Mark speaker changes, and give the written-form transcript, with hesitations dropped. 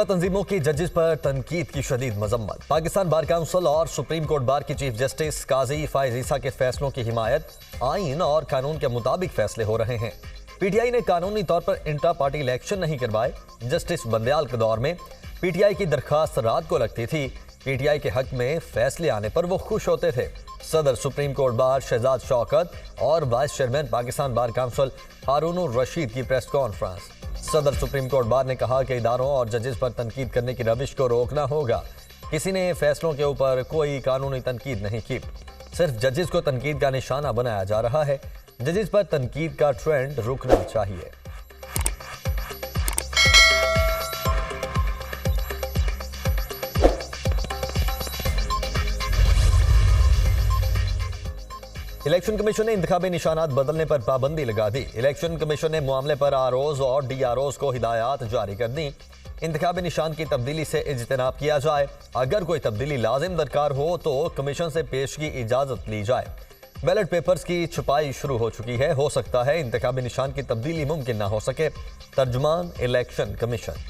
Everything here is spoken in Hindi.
Speaker 1: मुस्लिह तंजीमों की जजेस पर तनकीद की शदीद मजम्मत। पाकिस्तान बार काउंसिल और सुप्रीम कोर्ट बार की चीफ जस्टिस काजी फायज ईसा के फैसलों की हिमायत आइन और कानून के मुताबिक फैसले हो रहे हैं। पीटीआई ने कानूनी तौर पर इंट्रा पार्टी इलेक्शन नहीं करवाए। जस्टिस बंदयाल के दौर में पीटीआई की दरखास्त रात को लगती थी। पीटीआई के हक में फैसले आने पर वो खुश होते थे। सदर Supreme Court bar Shahzad Shaukat और vice chairman Pakistan Bar Council Haroon Rashid की प्रेस कॉन्फ्रेंस। सदर सुप्रीम कोर्ट बार ने कहा कि इदारों और जजेस पर तनकीद करने की रविश को रोकना होगा। किसी ने फैसलों के ऊपर कोई कानूनी तनकीद नहीं की, सिर्फ जजेस को तनकीद का निशाना बनाया जा रहा है। जजेस पर तनकीद का ट्रेंड रुकना चाहिए। इलेक्शन कमीशन ने इंतखाबी निशानात बदलने पर पाबंदी लगा दी। इलेक्शन कमीशन ने मामले पर आरओज और डीआरओज को हिदायत जारी कर दी। इंतखाबी निशान की तब्दीली से इज्तनाब किया जाए। अगर कोई तब्दीली लाजिम दरकार हो तो कमीशन से पेश की इजाजत ली जाए। बैलेट पेपर्स की छपाई शुरू हो चुकी है। हो सकता है इंतखाबी निशान की तब्दीली मुमकिन ना हो सके। तर्जुमान इलेक्शन कमीशन।